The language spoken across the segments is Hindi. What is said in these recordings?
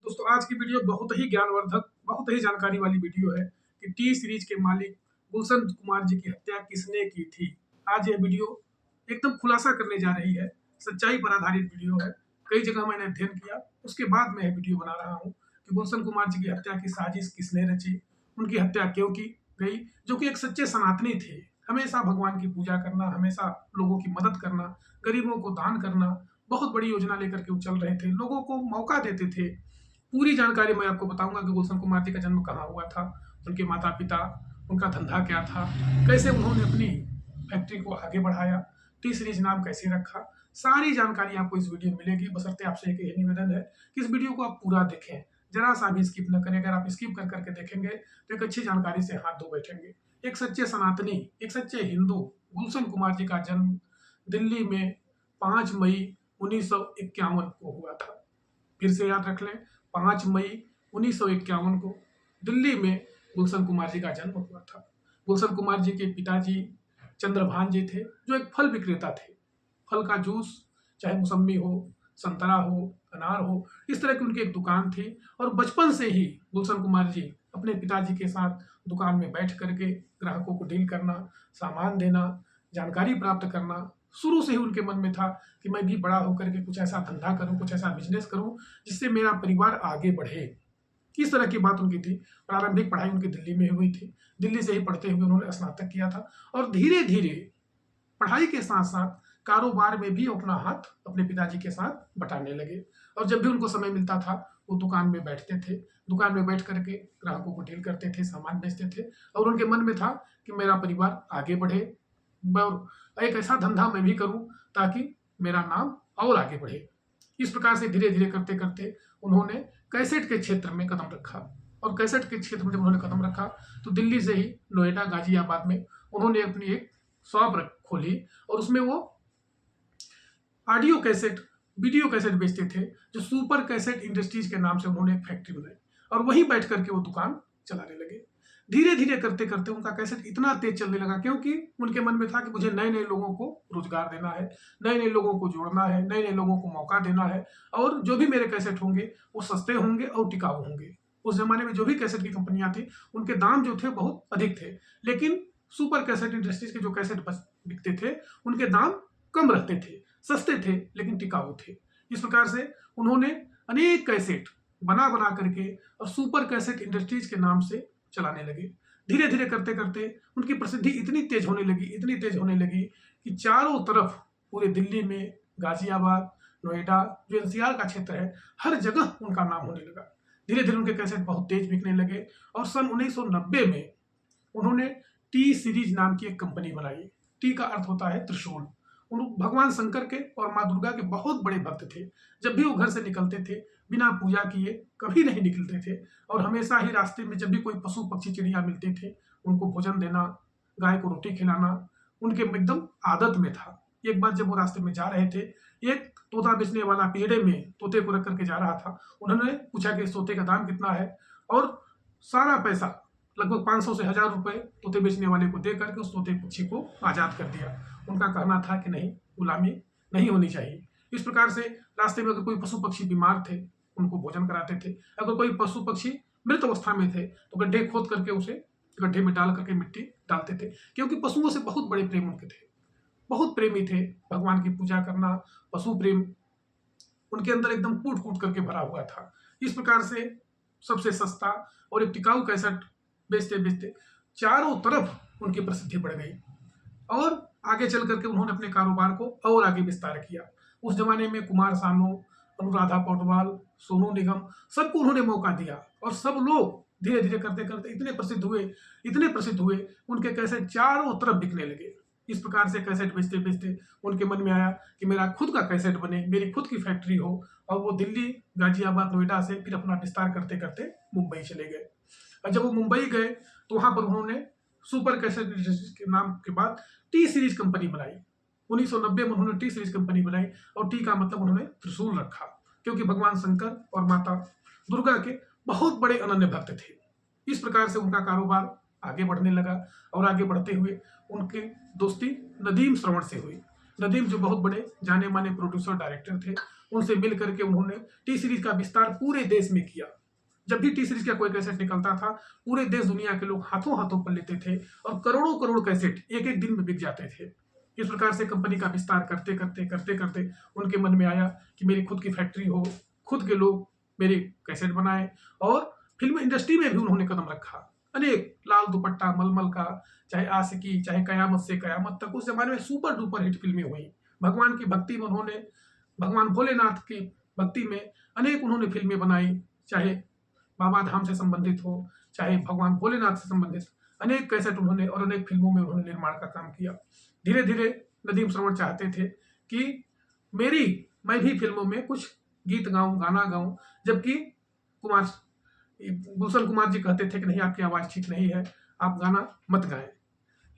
दोस्तों आज की वीडियो बहुत ही ज्ञानवर्धक, बहुत ही जानकारी वाली वीडियो है कि टी सीरीज के मालिक गुलशन कुमार जी की हत्या किसने की थी। आज यह वीडियो एकदम खुलासा करने जा रही है, सच्चाई पर आधारित वीडियो है। कई जगह मैंने अध्ययन किया, उसके बाद मैं यह वीडियो बना रहा हूँ कि गुलशन कुमार जी की हत्या की साजिश किसने रची, उनकी हत्या क्यों की गई, जो कि एक सच्चे सनातनी थे। हमेशा भगवान की पूजा करना, हमेशा लोगों की मदद करना, गरीबों को दान करना, बहुत बड़ी योजना लेकर के वो चल रहे थे, लोगों को मौका देते थे। पूरी जानकारी मैं आपको बताऊंगा कि गुलशन कुमार जी का जन्म कहाँ हुआ था, उनके माता पिता, उनका धंधा क्या था, कैसे उन्होंने अपनी फैक्ट्री को आगे बढ़ाया, टी सीरीज नाम कैसे रखा। सारी जानकारी आपको इस वीडियो में मिलेगी। बशर्ते आपसे एक यही निवेदन है कि इस वीडियो को आप पूरा देखें, जरा सा भी स्किप न करें। अगर आप स्किप कर करके देखेंगे तो एक अच्छी जानकारी से हाथ धो बैठेंगे। एक सच्चे सनातनी, एक सच्चे हिंदू गुलशन कुमार जी का जन्म दिल्ली में 5 मई 1951 को हुआ था। फिर से याद रख लें, 5 मई 1951 को दिल्ली में गुलशन कुमार जी का जन्म हुआ था। गुलशन कुमार जी के पिताजी चंद्रभान जी थे, जो एक फल विक्रेता थे। फल का जूस, चाहे मौसम्मी हो, संतरा हो, अनार हो, इस तरह की उनकी एक दुकान थी। और बचपन से ही गुलशन कुमार जी अपने पिताजी के साथ दुकान में बैठ करके ग्राहकों को डील करना, सामान देना, जानकारी प्राप्त करना, शुरू से ही उनके मन में था कि मैं भी बड़ा होकर के कुछ ऐसा धंधा करूं, कुछ ऐसा बिजनेस करूं जिससे मेरा परिवार आगे बढ़े। इस तरह की बात उनकी थी। प्रारंभिक पढ़ाई उनकी दिल्ली में हुई थी। दिल्ली से ही पढ़ते हुए उन्होंने स्नातक किया था और धीरे धीरे पढ़ाई के साथ साथ कारोबार में भी अपना हाथ अपने पिताजी के साथ बटाने लगे। और जब भी उनको समय मिलता था वो दुकान में बैठते थे, दुकान में बैठ करके ग्राहकों को डील करते थे, सामान बेचते थे। और उनके मन में था कि मेरा परिवार आगे बढ़े, और एक ऐसा धंधा मैं भी करूं ताकि मेरा नाम और आगे बढ़े। इस प्रकार से धीरे धीरे करते करते उन्होंने कैसेट के क्षेत्र में कदम रखा। और कैसेट के क्षेत्र में जब उन्होंने कदम रखा तो दिल्ली से ही नोएडा, गाजियाबाद में उन्होंने अपनी एक शॉप खोली और उसमें वो ऑडियो कैसेट, वीडियो कैसेट बेचते थे, जो सुपर कैसेट इंडस्ट्रीज के नाम से उन्होंने एक फैक्ट्री बनाई और वहीं बैठ करके वो दुकान चलाने लगे। धीरे धीरे करते करते उनका कैसेट इतना तेज चलने लगा, क्योंकि उनके मन में था कि मुझे नए नए लोगों को रोजगार देना है, नए नए लोगों को जोड़ना है, नए नए लोगों को मौका देना है, और जो भी मेरे कैसेट होंगे वो सस्ते होंगे और टिकाऊ होंगे। उस जमाने में जो भी कैसेट की कंपनियां थी उनके दाम जो थे बहुत अधिक थे, लेकिन सुपर कैसेट इंडस्ट्रीज के जो कैसेट बिकते थे उनके दाम कम रहते थे, सस्ते थे लेकिन टिकाऊ थे। इस प्रकार से उन्होंने अनेक कैसेट बना बना करके और सुपर कैसेट इंडस्ट्रीज के नाम से चलाने लगे। धीरे धीरे करते करते उनकी प्रसिद्धि इतनी तेज होने लगी, इतनी तेज होने लगी कि चारों तरफ पूरे दिल्ली में, गाजियाबाद, नोएडा, जो एनसीआर का क्षेत्र है, हर जगह उनका नाम होने लगा। धीरे धीरे उनके कैसेट बहुत तेज बिकने लगे और सन 1990 में उन्होंने टी सीरीज नाम की एक कंपनी बनाई। टी का अर्थ होता है त्रिशूल। उन भगवान शंकर के और माँ दुर्गा के बहुत बड़े भक्त थे। जब भी वो घर से निकलते थे बिना पूजा किए कभी नहीं निकलते थे, और हमेशा ही रास्ते में जब भी कोई पशु पक्षी चिड़िया मिलते थे उनको भोजन देना, गाय को रोटी खिलाना उनके एकदम आदत में था। एक बार जब वो रास्ते में जा रहे थे, एक तोता बेचने वाला पेड़े में तोते को रख करके जा रहा था। उन्होंने पूछा कि इस तोते का दाम कितना है, और सारा पैसा लगभग 500 से 1000 रुपए तोते बेचने वाले को दे करके उस तोते पक्षी को आजाद कर दिया। उनका कहना था कि नहीं, गुलामी नहीं होनी चाहिए। इस प्रकार से रास्ते में अगर कोई पशु पक्षी बीमार थे उनको भोजन कराते थे, अगर कोई पशु पक्षी मृत अवस्था में थे तो गड्ढे खोद करके उसे गड्ढे में डाल करके मिट्टी डालते थे, क्योंकि पशुओं से बहुत बड़े प्रेम उनके थे, बहुत प्रेमी थे। भगवान की पूजा करना, पशु प्रेम उनके अंदर एकदम कूट कूट करके भरा हुआ था। इस प्रकार से सबसे सस्ता और एक टिकाऊ कैसेट बेचते बेचते चारों तरफ उनकी प्रसिद्धि बढ़ गई, और आगे चल करके उन्होंने अपने कारोबार को और आगे विस्तार किया। उस जमाने में कुमार सानू, अनुराधा पौडवाल, सोनू निगम, सबको उन्होंने मौका दिया, और सब लोग धीरे धीरे करते करते इतने प्रसिद्ध हुए, इतने प्रसिद्ध हुए, उनके कैसेट चारों तरफ बिकने लगे। इस प्रकार से कैसेट बेचते बेचते उनके मन में आया कि मेरा खुद का कैसेट बने, मेरी खुद की फैक्ट्री हो, और वो दिल्ली, गाजियाबाद, नोएडा से फिर अपना विस्तार करते करते मुंबई चले गए। और जब वो मुंबई गए तो वहां पर उन्होंने सुपर कैसेट के नाम के बाद टी सीरीज कंपनी बनाई। 1990 में उन्होंने टी सीरीज कंपनी बनाई, और टी का मतलब उन्होंने त्रिशूल रखा, क्योंकि भगवान शंकर और माता दुर्गा के बहुत बड़े अनन्य भक्त थे। इस प्रकार से उनका कारोबार आगे बढ़ने लगा, और आगे बढ़ते हुए उनकी दोस्ती नदीम श्रवण से हुई। नदीम जो बहुत बड़े जाने माने प्रोड्यूसर डायरेक्टर थे, उनसे मिल करके उन्होंने टी सीरीज का विस्तार पूरे देश में किया। जब भी टी सीरीज का कोई कैसेट निकलता था, पूरे देश दुनिया के लोग हाथों हाथों पर लेते थे और करोड़ों करोड़ कैसेट एक एक दिन में बिक जाते थे। इस प्रकार से कंपनी का विस्तार करते करते करते करते उनके मन में आया कि मेरी खुद की फैक्ट्री हो, खुद के लोग मेरे कैसेट बनाए। और फिल्म इंडस्ट्री में भी उन्होंने कदम रखा। अनेक लाल दुपट्टा, मलमल का, चाहे आशिकी, चाहे कयामत से कयामत तक, उस जमाने में सुपर डुपर हिट फिल्में हुई। भगवान की भक्ति में उन्होंने, भगवान भोलेनाथ की भक्ति में अनेक उन्होंने फिल्में बनाई, चाहे बाबा धाम से संबंधित हो, चाहे भगवान भोलेनाथ से संबंधित अनेक कैसेट उन्होंने और अनेक फिल्मों में उन्होंने निर्माण का काम किया। धीरे धीरे नदीम श्रवण चाहते थे कि मैं भी फिल्मों में कुछ गीत गाऊं, गाना गाऊं, जबकि गुलशन कुमार जी कहते थे कि नहीं, आपकी आवाज़ ठीक नहीं है, आप गाना मत गाएं।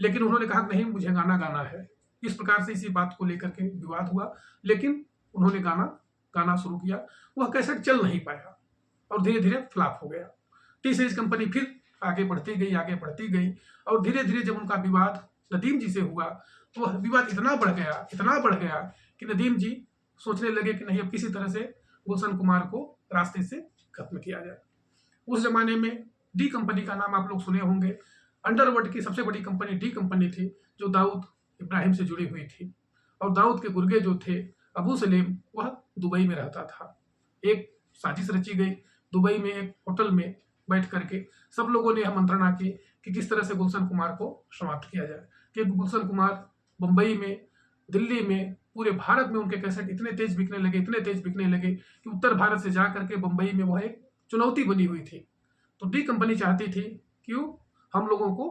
लेकिन उन्होंने कहा कि नहीं, मुझे गाना गाना है। इस प्रकार से इसी बात को लेकर के विवाद हुआ, लेकिन उन्होंने गाना शुरू किया। वह कैसेट चल नहीं पाया और धीरे धीरे फ्लॉप हो गया। टी सीरीज कंपनी फिर आगे बढ़ती गई और धीरे धीरे जब उनका विवाद नदीम जी से हुआ, तो वह विवाद इतना बढ़ गया कि नदीम जी सोचने लगे कि नहीं, अब किसी तरह से गुलशन कुमार को रास्ते से खत्म किया जाए। उस जमाने में डी कंपनी का नाम आप लोग सुने होंगे। अंडरवर्ल्ड की सबसे बड़ी कंपनी डी कंपनी थी, जो दाऊद इब्राहिम से जुड़ी हुई थी। और दाऊद के गुर्गे जो थे, अबू सलीम, वह दुबई में रहता था। एक साजिश रची गई, दुबई में एक होटल में बैठ करके सब लोगों ने यह मंत्रणा की कि किस तरह से गुलशन कुमार को समाप्त किया जाए। क्योंकि गुलशन कुमार बम्बई में, दिल्ली में, पूरे भारत में उनके कैसेट इतने तेज बिकने लगे कि उत्तर भारत से जा करके बम्बई में वह एक चुनौती बनी हुई थी। तो डी कंपनी चाहती थी कि हम लोगों को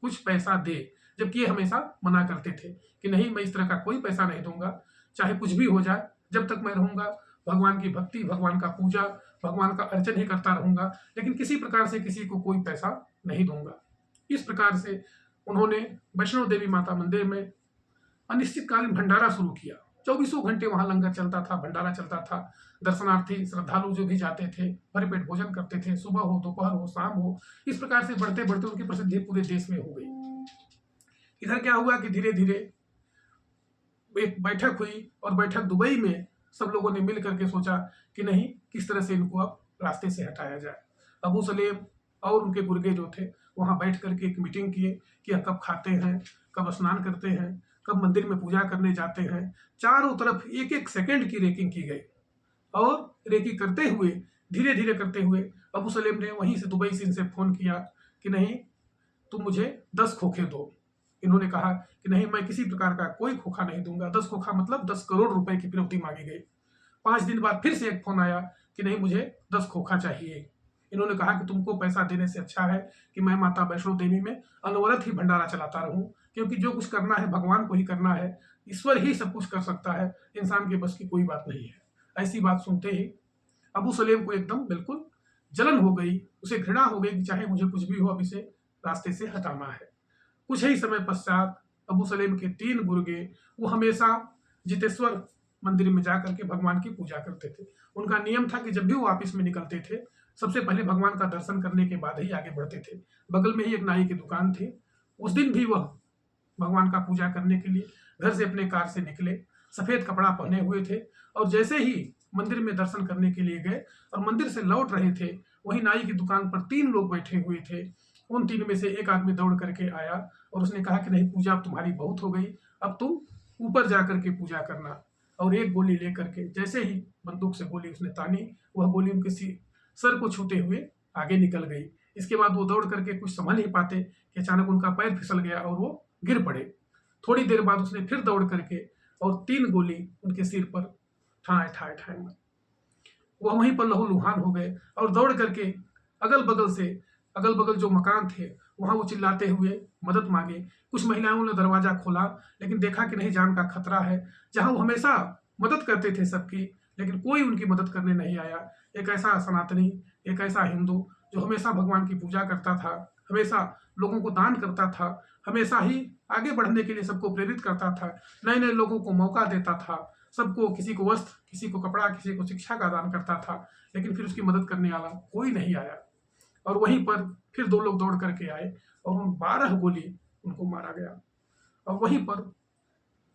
कुछ पैसा दे, जबकि ये हमेशा मना करते थे कि नहीं, मैं इस तरह का कोई पैसा नहीं दूंगा, चाहे कुछ भी हो जाए, जब तक मैं रहूंगा भगवान की भक्ति, भगवान का पूजा, भगवान का अर्चन ही करता रहूंगा, लेकिन किसी प्रकार से किसी को कोई पैसा नहीं दूंगा। इस प्रकार से उन्होंने वैष्णो देवी माता मंदिर में अनिश्चितकालीन भंडारा शुरू किया। 24 घंटे वहां लंगर चलता था, भंडारा चलता था। दर्शनार्थी श्रद्धालु जो भी जाते थे, भर पेट भोजन करते थे, सुबह हो, दोपहर हो, शाम हो। इस प्रकार से बढ़ते बढ़ते उनकी प्रसिद्धि पूरे देश में हो गई। इधर क्या हुआ कि धीरे धीरे एक बैठक हुई और बैठक दुबई में सब लोगों ने मिल करके सोचा कि नहीं, किस तरह से इनको अब रास्ते से हटाया जाए। अबू सलेम और उनके गुर्गे जो थे वहां बैठ करके एक मीटिंग किए कि कब खाते हैं, कब स्नान करते हैं, कब मंदिर में पूजा करने जाते हैं। चारों तरफ एक एक सेकंड की रेकिंग की गई और रेकी करते हुए, धीरे धीरे करते हुए, अबू सलेम ने वहीं से दुबई से इनसे फोन किया कि नहीं, तुम मुझे 10 खोखे दो। इन्होंने कहा कि नहीं, मैं किसी प्रकार का कोई खोखा नहीं दूंगा। 10 खोखा मतलब 10 करोड़ रुपए की फिरौती मांगी गई। 5 दिन बाद फिर से एक फोन आया कि नहीं, मुझे 10 खोखा चाहिए। इन्होंने कहा कि तुमको पैसा देने से अच्छा है कि मैं माता वैष्णो देवी में अनवरत ही भंडारा चलाता रहूं, क्योंकि जो कुछ करना है भगवान को ही करना है, ईश्वर ही सब कुछ कर सकता है, इंसान के बस की कोई बात नहीं है। ऐसी बात सुनते ही अबू सलेम को एकदम बिल्कुल जलन हो गई, उसे घृणा हो गई कि चाहे मुझे कुछ भी हो, अब इसे रास्ते से हटाना है। कुछ ही समय पश्चात अबू सलेम के 3 गुर्गे, वो हमेशा जितेश्वर मंदिर में जाकर के भगवान की पूजा करते थे। उनका नियम था कि जब भी वो ऑफिस में निकलते थे, सबसे पहले भगवान का दर्शन करने के बाद ही आगे बढ़ते थे। बगल में ही एक नाई की दुकान थी। उस दिन भी वह भगवान का पूजा करने के लिए घर से अपने कार से निकले, सफेद कपड़ा पहने हुए थे और जैसे ही मंदिर में दर्शन करने के लिए गए और मंदिर से लौट रहे थे, वही नाई की दुकान पर 3 लोग बैठे हुए थे। उन 3 में से एक आदमी दौड़ करके आया और उसने कहा कि नहीं, पूजा तुम्हारी बहुत हो गई, अब तुम ऊपर जा करके पूजा करना। और एक गोली लेकर के जैसे ही बंदूक से गोली उसने तानी, वह गोली उनके सर को छूते हुए आगे निकल गई। इसके बाद वो दौड़ करके कुछ समझ नहीं पाते कि अचानक उनका पैर फिसल गया और वो गिर पड़े। थोड़ी देर बाद उसने फिर दौड़ करके और 3 गोली उनके सिर पर ठाए ठाए ठाए मारी। वह वहीं पर लहूलुहान हो गए और दौड़ करके अगल बगल जो मकान थे वहां वो चिल्लाते हुए मदद मांगे। कुछ महिलाओं ने दरवाजा खोला, लेकिन देखा कि नहीं, जान का खतरा है। जहां वो हमेशा मदद करते थे सबकी, लेकिन कोई उनकी मदद करने नहीं आया। एक ऐसा सनातनी, एक ऐसा हिंदू जो हमेशा भगवान की पूजा करता था, हमेशा लोगों को दान करता था, हमेशा ही आगे बढ़ने के लिए सबको प्रेरित करता था, नए नए लोगों को मौका देता था, सबको, किसी को वस्त्र, किसी को कपड़ा, किसी को शिक्षा का दान करता था, लेकिन फिर उसकी मदद करने वाला कोई नहीं आया। और वहीं पर फिर 2 लोग दौड़ करके आए और उन 12 गोली उनको मारा गया। और वहीं पर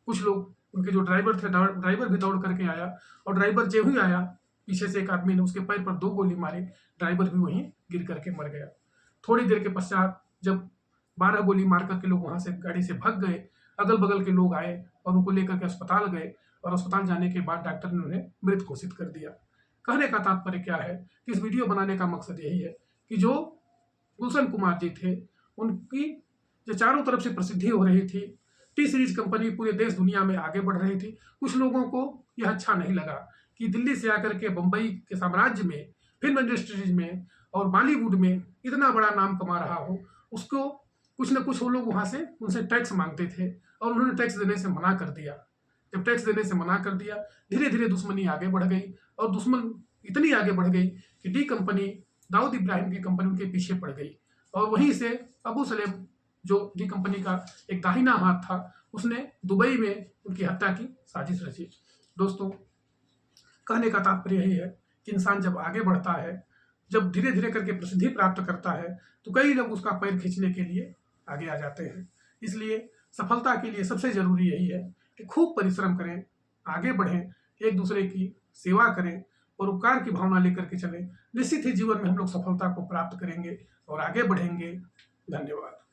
कुछ लोग उनके जो ड्राइवर थे, ड्राइवर भी दौड़ करके आया, और ड्राइवर जो ही आया, पीछे से एक आदमी ने उसके पैर पर 2 गोली मारी, ड्राइवर भी वहीं गिर करके मर गया। थोड़ी देर के पश्चात जब 12 गोली मार करके लोग वहां से गाड़ी से भाग गए, अगल बगल के लोग आए और उनको लेकर के अस्पताल गए, और अस्पताल जाने के बाद डॉक्टर ने उन्हें मृत घोषित कर दिया। कहने का तात्पर्य क्या है कि इस वीडियो बनाने का मकसद यही है कि जो गुलशन कुमार जी थे, उनकी जो चारों तरफ से प्रसिद्धि हो रही थी, टी सीरीज कंपनी पूरे देश दुनिया में आगे बढ़ रही थी, कुछ लोगों को यह अच्छा नहीं लगा कि दिल्ली से आकर के बम्बई के साम्राज्य में, फिल्म इंडस्ट्रीज में और बॉलीवुड में इतना बड़ा नाम कमा रहा हो, उसको कुछ न कुछ वो लोग वहाँ से उनसे टैक्स मांगते थे, और उन्होंने टैक्स देने से मना कर दिया। जब टैक्स देने से मना कर दिया, धीरे धीरे दुश्मनी आगे बढ़ गई, और दुश्मन इतनी आगे बढ़ गई कि डी कंपनी, दाऊद इब्राहिम की कंपनी उनके पीछे पड़ गई, और वहीं से अबू सलेम जो डी कंपनी का एक दाहिना हाथ था, उसने दुबई में उनकी हत्या की साजिश रची। दोस्तों, कहने का तात्पर्य यही है कि इंसान जब आगे बढ़ता है, जब धीरे धीरे करके प्रसिद्धि प्राप्त करता है, तो कई लोग उसका पैर खींचने के लिए आगे आ जाते हैं। इसलिए सफलता के लिए सबसे जरूरी यही है कि खूब परिश्रम करें, आगे बढ़ें, एक दूसरे की सेवा करें, परोपकार की भावना लेकर के चलें। निश्चित ही जीवन में हम लोग सफलता को प्राप्त करेंगे और आगे बढ़ेंगे। धन्यवाद।